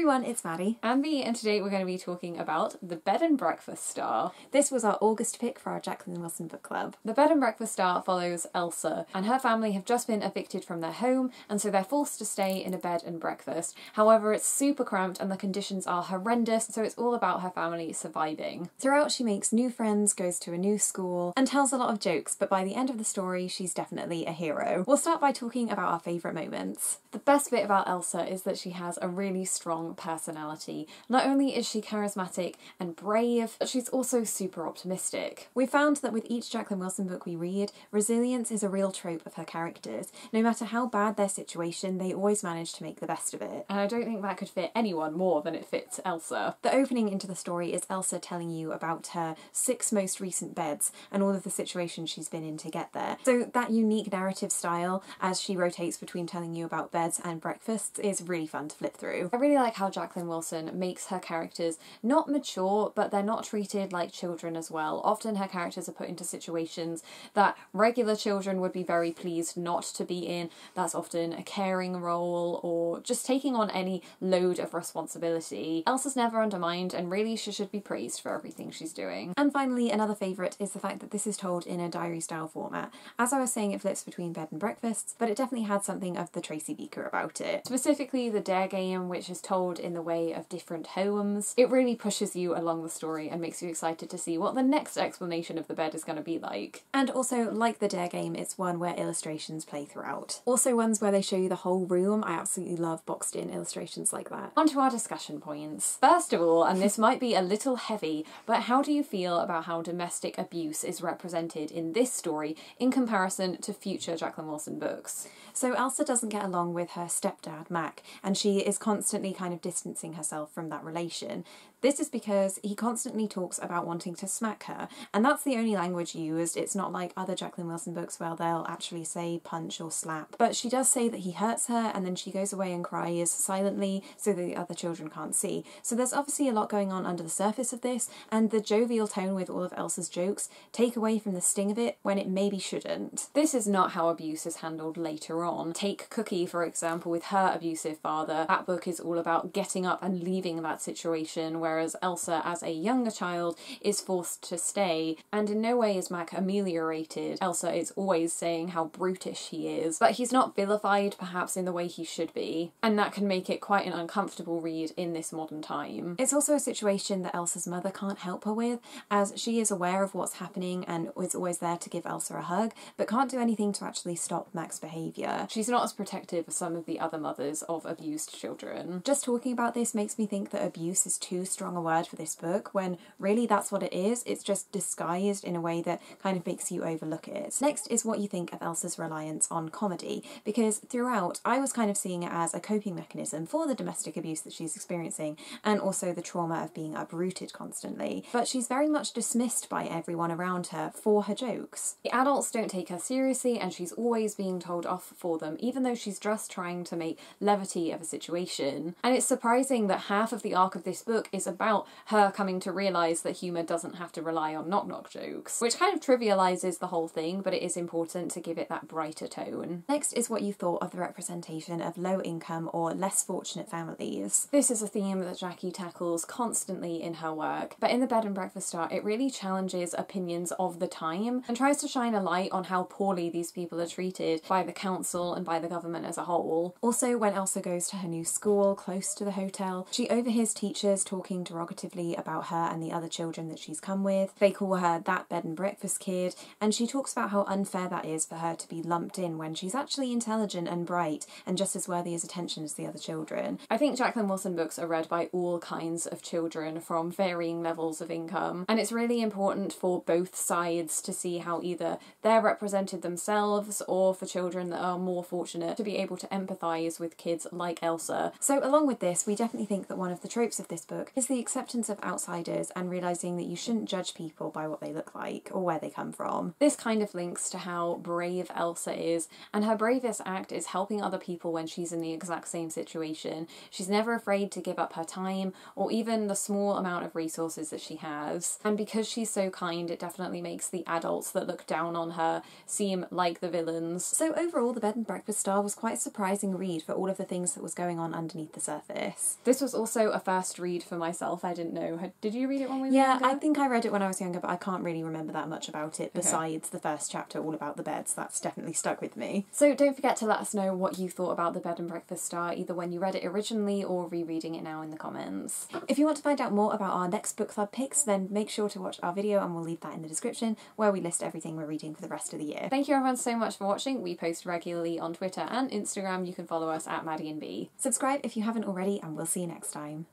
everyone, it's Maddie. And me, and today we're going to be talking about The Bed and Breakfast Star. This was our August pick for our Jacqueline Wilson book club. The Bed and Breakfast Star follows Elsa, and her family have just been evicted from their home, and so they're forced to stay in a bed and breakfast. However, it's super cramped and the conditions are horrendous, so it's all about her family surviving. Throughout, she makes new friends, goes to a new school, and tells a lot of jokes, but by the end of the story, she's definitely a hero. We'll start by talking about our favourite moments. The best bit about Elsa is that she has a really strong personality. Not only is she charismatic and brave, but she's also super optimistic. We found that with each Jacqueline Wilson book we read, resilience is a real trope of her characters. No matter how bad their situation, they always manage to make the best of it. And I don't think that could fit anyone more than it fits Elsa. The opening into the story is Elsa telling you about her 6 most recent beds and all of the situations she's been in to get there. So that unique narrative style, as she rotates between telling you about beds and breakfasts, is really fun to flip through. I really like how Jacqueline Wilson makes her characters not mature, but they're not treated like children as well. Often her characters are put into situations that regular children would be very pleased not to be in. That's often a caring role or just taking on any load of responsibility. Elsa's never undermined, and really she should be praised for everything she's doing. And finally, another favourite is the fact that this is told in a diary style format. As I was saying, it flips between bed and breakfasts, but it definitely had something of the Tracy Beaker about it. Specifically the Dare game, which is told in the way of different homes. It really pushes you along the story and makes you excited to see what the next explanation of the bed is going to be like. And also, like the Dare game, it's one where illustrations play throughout. Also ones where they show you the whole room. I absolutely love boxed in illustrations like that. On to our discussion points. First of all, and this might be a little heavy, but how do you feel about how domestic abuse is represented in this story in comparison to future Jacqueline Wilson books? So Elsa doesn't get along with her stepdad, Mac, and she is constantly kind of distancing herself from that relation. This is because he constantly talks about wanting to smack her, and that's the only language used. It's not like other Jacqueline Wilson books where they'll actually say punch or slap. But she does say that he hurts her, and then she goes away and cries silently so that the other children can't see. So there's obviously a lot going on under the surface of this, and the jovial tone with all of Elsa's jokes take away from the sting of it when it maybe shouldn't. This is not how abuse is handled later on. Take Cookie, for example, with her abusive father. That book is all about getting up and leaving that situation, whereas Elsa, as a younger child, is forced to stay, and in no way is Mac ameliorated. Elsa is always saying how brutish he is, but he's not vilified perhaps in the way he should be, and that can make it quite an uncomfortable read in this modern time. It's also a situation that Elsa's mother can't help her with, as she is aware of what's happening and is always there to give Elsa a hug, but can't do anything to actually stop Mac's behaviour. She's not as protective as some of the other mothers of abused children. Just talking about this makes me think that abuse is too strong a word for this book, when really that's what it is. It's just disguised in a way that kind of makes you overlook it. Next is what you think of Elsa's reliance on comedy, because throughout I was kind of seeing it as a coping mechanism for the domestic abuse that she's experiencing, and also the trauma of being uprooted constantly. But she's very much dismissed by everyone around her for her jokes. The adults don't take her seriously, and she's always being told off for them, even though she's just trying to make levity of a situation. And it's surprising that half of the arc of this book is about her coming to realise that humour doesn't have to rely on knock-knock jokes, which kind of trivialises the whole thing, but it is important to give it that brighter tone. Next is what you thought of the representation of low-income or less fortunate families. This is a theme that Jackie tackles constantly in her work, but in The Bed and Breakfast Star it really challenges opinions of the time and tries to shine a light on how poorly these people are treated by the council and by the government as a whole. Also, when Elsa goes to her new school close to the hotel, she overhears teachers talking derogatively about her and the other children that she's come with. They call her that bed and breakfast kid, and she talks about how unfair that is for her to be lumped in when she's actually intelligent and bright and just as worthy as attention as the other children. I think Jacqueline Wilson books are read by all kinds of children from varying levels of income, and it's really important for both sides to see how either they're represented themselves or for children that are more fortunate to be able to empathise with kids like Elsa. So along with this, we definitely think that one of the tropes of this book is the acceptance of outsiders and realising that you shouldn't judge people by what they look like or where they come from. This kind of links to how brave Elsa is, and her bravest act is helping other people when she's in the exact same situation. She's never afraid to give up her time or even the small amount of resources that she has, and because she's so kind, it definitely makes the adults that look down on her seem like the villains. So overall, The Bed and Breakfast Star was quite a surprising read for all of the things that was going on underneath the surface. this. This was also a first read for myself. I didn't know. Did you read it when we were Yeah, younger? I think I read it when I was younger, but I can't really remember that much about it besides the first chapter all about the beds. That's definitely stuck with me. So don't forget to let us know what you thought about the Bed and Breakfast Star, either when you read it originally or rereading it now in the comments. If you want to find out more about our next book club picks, then make sure to watch our video, and we'll leave that in the description, where we list everything we're reading for the rest of the year. Thank you everyone so much for watching. We post regularly on Twitter and Instagram. You can follow us at Maddie and B. Subscribe if you haven't already, and we'll see you next time.